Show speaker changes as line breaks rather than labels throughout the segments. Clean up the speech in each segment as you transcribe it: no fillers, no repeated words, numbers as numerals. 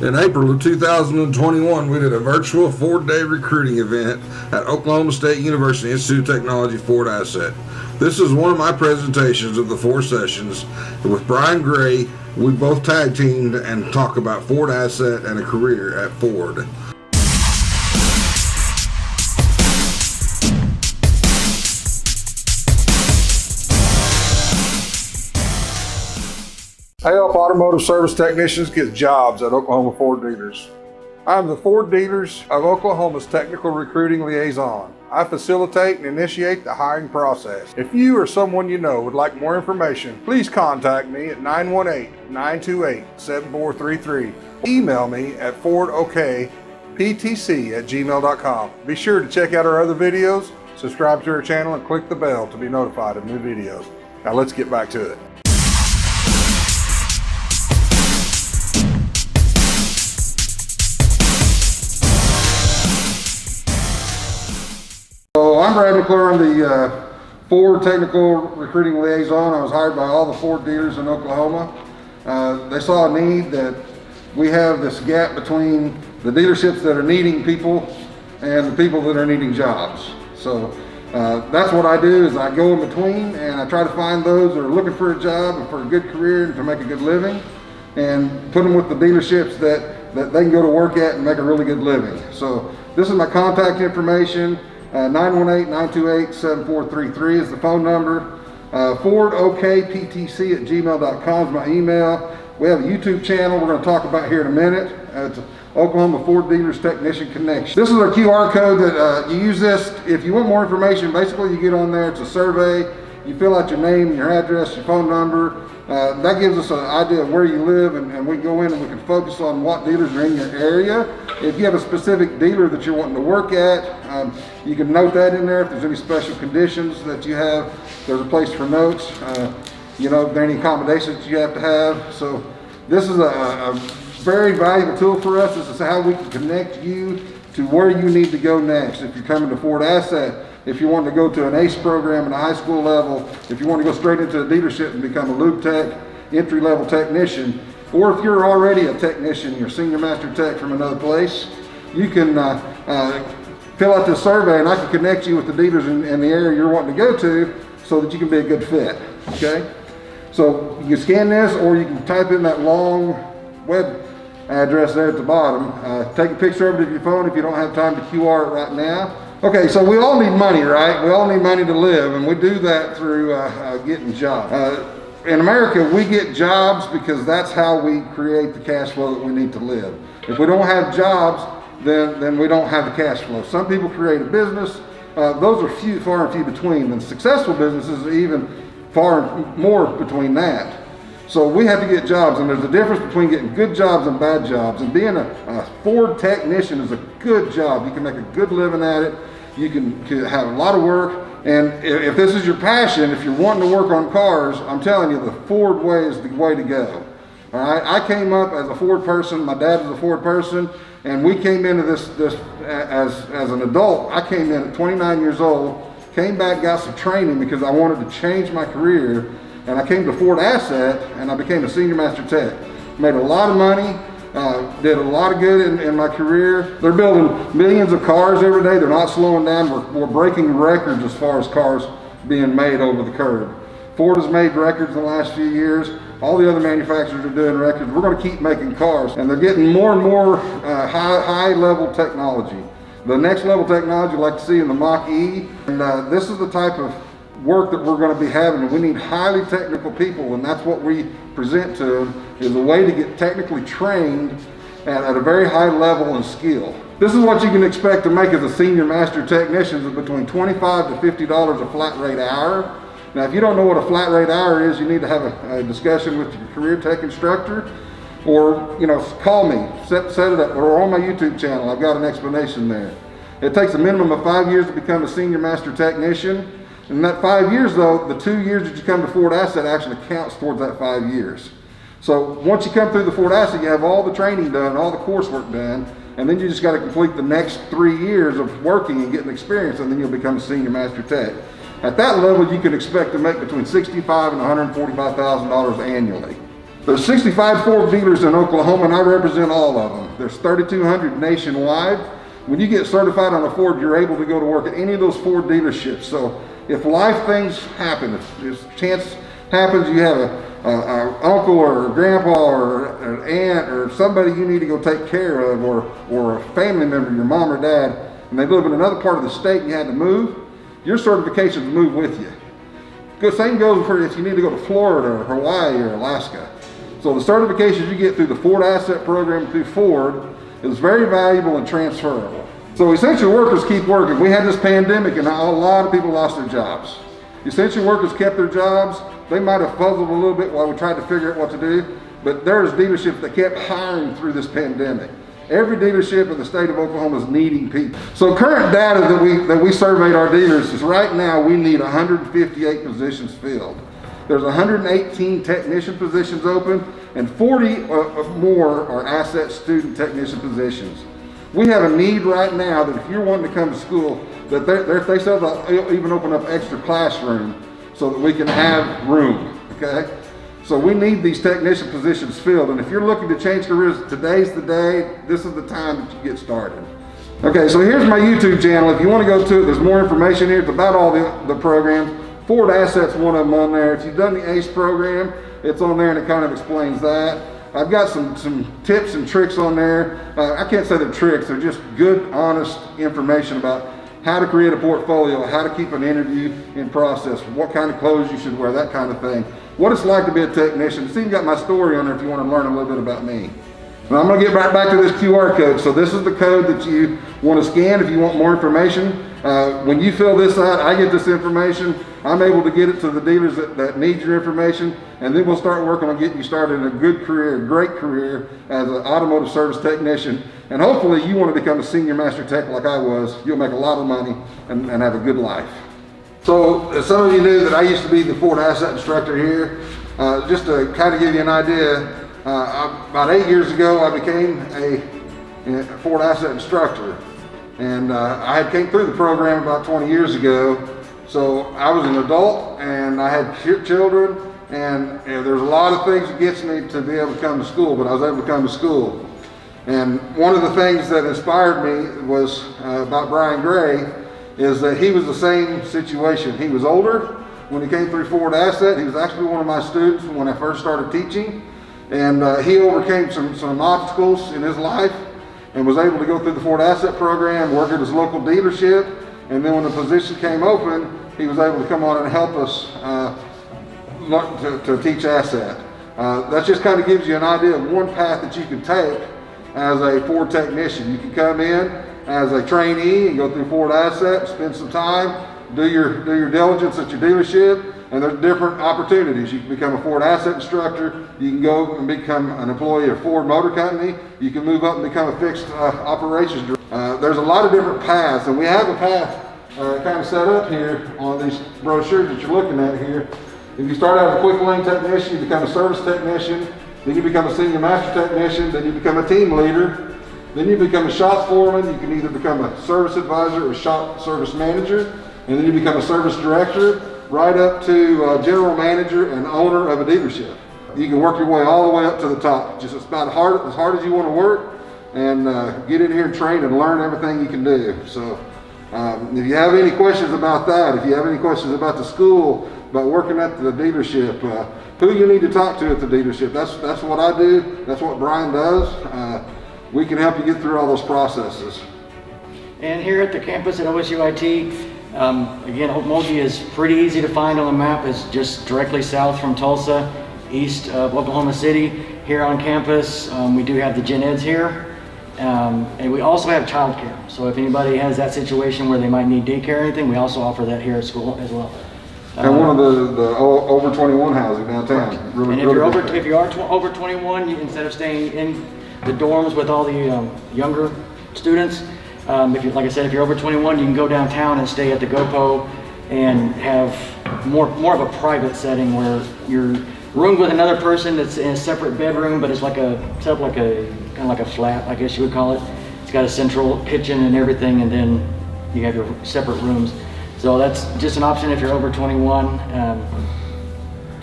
In April of 2021, we did a virtual 4-day recruiting event at Oklahoma State University Institute of Technology Ford ASSET. This is one of my presentations of the 4 sessions. With Bryan Gray, we both tag teamed and talk about Ford ASSET and a career at Ford. I help automotive service technicians get jobs at Oklahoma Ford dealers. I'm the Ford Dealers of Oklahoma's Technical Recruiting Liaison. I facilitate and initiate the hiring process. If you or someone you know would like more information, please contact me at 918-928-7433. Email me at fordokptc@gmail.com. Be sure to check out our other videos, subscribe to our channel, and click the bell to be notified of new videos. Now let's get back to it. So I'm Brad McClure. I'm the Ford Technical Recruiting Liaison. I was hired by all the Ford dealers in Oklahoma. They saw a need that we have this gap between the dealerships that are needing people and the people that are needing jobs. So that's what I do, is I go in between and I try to find those that are looking for a job and for a good career and to make a good living, and put them with the dealerships that they can go to work at and make a really good living. So this is my contact information. 918-928-7433 is the phone number. fordokptc@gmail.com is my email. We have a YouTube channel we're going to talk about here in a minute. It's Oklahoma Ford Dealers Technician Connection. This is our QR code that you use this if you want more information. Basically, you get on there, it's a survey. You fill out your name, your address, your phone number. That gives us an idea of where you live, and we go in and we can focus on what dealers are in your area. If you have a specific dealer that you're wanting to work at, you can note that in there. If there's any special conditions that you have, there's a place for notes. You know, if there are any accommodations you have to have. So this is a very valuable tool for us. This is how we can connect you to where you need to go next. If you're coming to Ford ASSET, if you want to go to an ACE program at a high school level, if you want to go straight into a dealership and become a lube tech, entry-level technician, or if you're already a technician, you're senior master tech from another place, you can fill out this survey and I can connect you with the dealers in the area you're wanting to go to so that you can be a good fit, okay? So you can scan this, or you can type in that long web address there at the bottom. Take a picture of it with your phone if you don't have time to QR it right now. Okay, so we all need money, right? We all need money to live, and we do that through getting jobs. In America, we get jobs because that's how we create the cash flow that we need to live. If we don't have jobs, then we don't have the cash flow. Some people create a business. Those are far and few between, and successful businesses are even far more between that. So we have to get jobs, and there's a difference between getting good jobs and bad jobs. And being a Ford technician is a good job. You can make a good living at it. You can have a lot of work. And if this is your passion, if you're wanting to work on cars, I'm telling you, the Ford way is the way to go. All right, I came up as a Ford person. My dad was a Ford person, and we came into this as an adult. I came in at 29 years old, came back, got some training because I wanted to change my career. And I came to Ford ASSET and I became a senior master tech. Made a lot of money, did a lot of good in my career. They're building millions of cars every day. They're not slowing down. We're breaking records as far as cars being made over the curb. Ford has made records in the last few years. All the other manufacturers are doing records. We're going to keep making cars, and they're getting more and more high level technology. The next level technology I'd like to see in the Mach-E, and this is the type of work that we're going to be having, and we need highly technical people, and that's what we present to them, is a way to get technically trained at a very high level and skill. This is what you can expect to make as a senior master technician, is between $25 to $50 a flat rate hour. Now, if you don't know what a flat rate hour is, you need to have a discussion with your career tech instructor, or call me, set it up, or on my YouTube channel. I've got an explanation there. It takes a minimum of 5 years to become a senior master technician. In that 5 years, though, the 2 years that you come to Ford ASSET actually counts towards that 5 years. So once you come through the Ford ASSET, you have all the training done, all the coursework done, and then you just got to complete the next 3 years of working and getting experience, and then you'll become a senior master tech. At that level, you can expect to make between $65,000 and $145,000 annually. There's 65 Ford dealers in Oklahoma, and I represent all of them. There's 3,200 nationwide. When you get certified on a Ford, you're able to go to work at any of those Ford dealerships. So if life things happen, if chance happens, you have a uncle or a grandpa or an aunt or somebody you need to go take care of, or a family member, your mom or dad, and they live in another part of the state and you had to move, your certifications move with you. The same goes for if you need to go to Florida or Hawaii or Alaska. So the certifications you get through the Ford ASSET program through Ford is very valuable and transferable. So essential workers keep working. We had this pandemic and a lot of people lost their jobs. Essential workers kept their jobs. They might have puzzled a little bit while we tried to figure out what to do, but there's dealerships that kept hiring through this pandemic. Every dealership in the state of Oklahoma is needing people. So current data that we surveyed our dealers is right now we need 158 positions filled. There's 118 technician positions open and 40 more are ASSET student technician positions. We have a need right now that if you're wanting to come to school, that they said they'll even open up extra classroom so that we can have room, okay? So we need these technician positions filled, and if you're looking to change careers, today's the day, this is the time that you get started. Okay, so here's my YouTube channel. If you want to go to it, there's more information here. It's about all the programs. Ford ASSET's one of them on there. If you've done the ACE program, it's on there and it kind of explains that. I've got some tips and tricks on there. I can't say they're tricks, they're just good, honest information about how to create a portfolio, how to keep an interview in process, what kind of clothes you should wear, that kind of thing. What it's like to be a technician. It's even got my story on there if you want to learn a little bit about me. Now I'm going to get right back to this QR code. So this is the code that you want to scan if you want more information. When you fill this out, I get this information. I'm able to get it to the dealers that need your information, and then we'll start working on getting you started in a good career, a great career as an automotive service technician. And hopefully you want to become a senior master tech like I was. You'll make a lot of money and have a good life. So some of you knew that I used to be the Ford ASSET instructor here. Just to kind of give you an idea, about 8 years ago I became a Ford ASSET instructor. And I had came through the program about 20 years ago. So I was an adult and I had children, and there's a lot of things against me to be able to come to school, but I was able to come to school. And one of the things that inspired me was about Bryan Gray, is that he was the same situation. He was older when he came through Ford ASSET. He was actually one of my students when I first started teaching, and he overcame some obstacles in his life and was able to go through the Ford ASSET program, work at his local dealership, and then when the position came open, he was able to come on and help us to teach ASSET. That just kind of gives you an idea of one path that you can take as a Ford technician. You can come in as a trainee and go through Ford ASSET, spend some time, do your diligence at your dealership, and there's different opportunities. You can become a Ford ASSET instructor, you can go and become an employee of Ford Motor Company, you can move up and become a fixed operations director. There's a lot of different paths, and we have a path kind of set up here on these brochures that you're looking at here. If you start out as a quick lane technician, you become a service technician, then you become a senior master technician, then you become a team leader, then you become a shop foreman. You can either become a service advisor or shop service manager, and then you become a service director, right up to general manager and owner of a dealership. You can work your way all the way up to the top. Just about as hard as you want to work, and get in here and train and learn everything you can do. So if you have any questions about that, if you have any questions about the school, about working at the dealership, who you need to talk to at the dealership, that's what I do, that's what Bryan does. We can help you get through all those processes.
And here at the campus at OSUIT, again, Okmulgee is pretty easy to find on the map. It's just directly south from Tulsa, east of Oklahoma City. Here on campus, we do have the gen eds here, and we also have childcare. So if anybody has that situation where they might need daycare or anything, we also offer that here at school as well.
And one of the over 21 housing downtown.
Right.
Really,
and if
really
you are over 21, you, instead of staying in the dorms with all the younger students, like I said, if you're over 21, you can go downtown and stay at the GoPo and have more of a private setting where you're roomed with another person that's in a separate bedroom, but it's like set up like kind of like a flat, I guess you would call it. It's got a central kitchen and everything, and then you have your separate rooms. So that's just an option if you're over 21.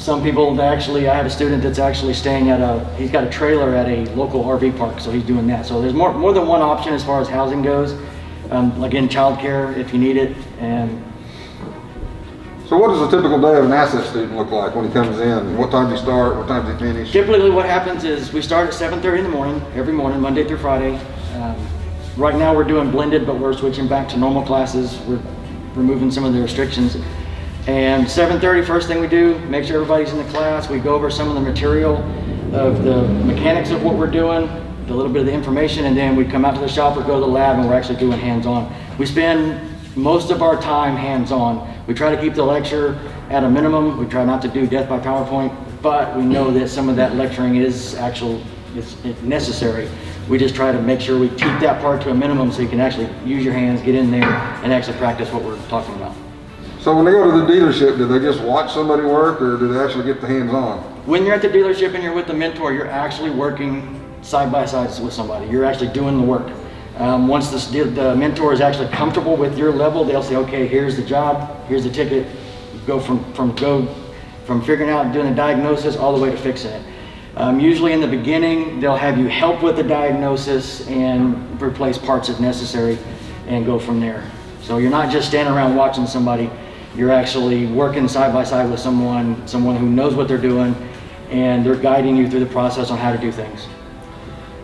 some people that actually, I have a student that's actually staying at he's got a trailer at a local RV park, so he's doing that. So there's more than one option as far as housing goes. Again, childcare if you need it. And
so what does a typical day of an asset student look like when he comes in? What time do you start? What time do you finish?
Typically what happens is we start at 7:30 in the morning, every morning, Monday through Friday. Right now we're doing blended, but we're switching back to normal classes. We're removing some of the restrictions. And 7:30, first thing we do, make sure everybody's in the class. We go over some of the material of the mechanics of what we're doing, a little bit of the information, and then we come out to the shop or go to the lab and we're actually doing hands-on. We spend most of our time hands-on. We try to keep the lecture at a minimum. We try not to do death by PowerPoint, but we know that some of that lecturing is necessary. We just try to make sure we keep that part to a minimum so you can actually use your hands, get in there, and actually practice what we're talking about.
So when they go to the dealership, do they just watch somebody work, or do they actually get the hands-on?
When you're at the dealership and you're with the mentor, you're actually working side by side with somebody. You're actually doing the work. Once the mentor is actually comfortable with your level, they'll say, okay, here's the job, here's the ticket. Go from figuring out and doing the diagnosis all the way to fixing it. Usually in the beginning, they'll have you help with the diagnosis and replace parts if necessary and go from there. So you're not just standing around watching somebody, you're actually working side by side with someone who knows what they're doing, and they're guiding you through the process on how to do things.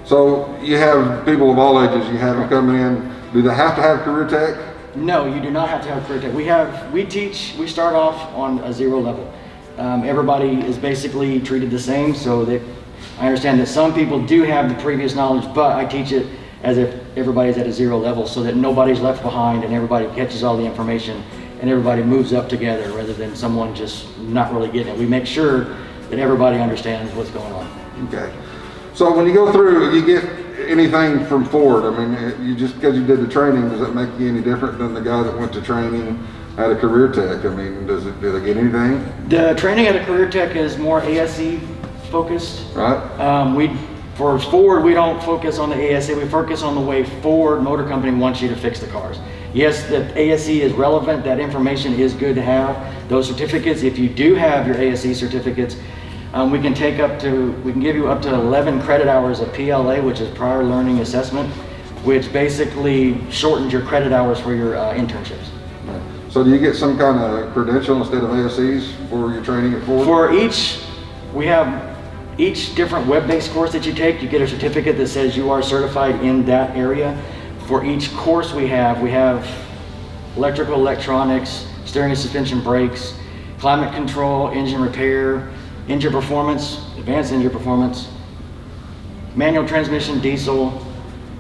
So you have people of all ages, you have them coming in. Do they have to have career tech?
No, you do not have to have career tech. We start off on a 0 level. Everybody is basically treated the same, so that I understand that some people do have the previous knowledge, but I teach it as if everybody's at a 0 level so that nobody's left behind and everybody catches all the information and everybody moves up together rather than someone just not really getting it. We make sure that everybody understands what's going on.
Okay. So when you go through, you get anything from Ford? I mean, you just because you did the training, does that make you any different than the guy that went to training at a career tech? I mean, do they get anything? The
training at a career tech is more ASE focused.
Right.
For Ford, we don't focus on the ASE, we focus on the way Ford Motor Company wants you to fix the cars. Yes, the ASE is relevant, that information is good to have. Those certificates, if you do have your ASE certificates, we can give you up to 11 credit hours of PLA, which is prior learning assessment, which basically shortens your credit hours for your internships.
Right. So do you get some kind of credential instead of ASEs for your training at Ford?
For each different web-based course that you take, you get a certificate that says you are certified in that area. For each course we have electrical, electronics, steering and suspension brakes, climate control, engine repair, engine performance, advanced engine performance, manual transmission, diesel,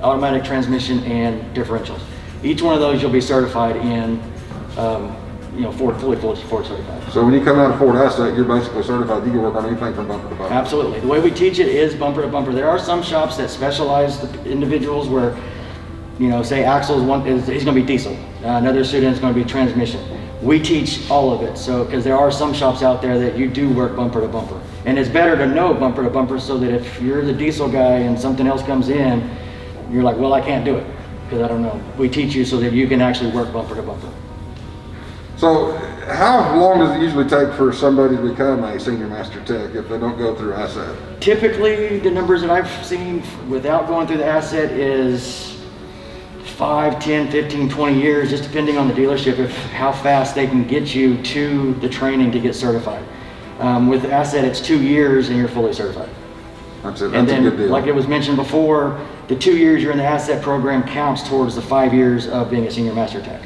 automatic transmission, and differentials. Each one of those you'll be certified in, fully Ford certified.
So when you come out of Ford ASSET, you're basically certified. You can work on anything from bumper to bumper.
Absolutely. The way we teach it is bumper to bumper. There are some shops that specialize the individuals where, say Axel he's going to be diesel. Another student is going to be transmission. We teach all of it, so because there are some shops out there that you do work bumper to bumper, and it's better to know bumper to bumper so that if you're the diesel guy and something else comes in, you're like, well, I can't do it because I don't know. We teach you so that you can actually work bumper to bumper.
So how long does it usually take for somebody to become a senior master tech if they don't go through ASSET?
Typically, the numbers that I've seen without going through the ASSET is 5, 10, 15, 20 years, just depending on the dealership, how fast they can get you to the training to get certified. With ASSET, it's 2 years and you're fully certified.
That's a good deal.
Like it was mentioned before, the 2 years you're in the ASSET program counts towards the 5 years of being a senior master tech.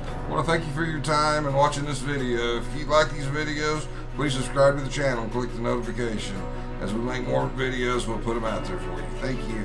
I want to thank you for your time and watching this video. If you like these videos, please subscribe to the channel and click the notification. As we make more videos, we'll put them out there for you. Thank you.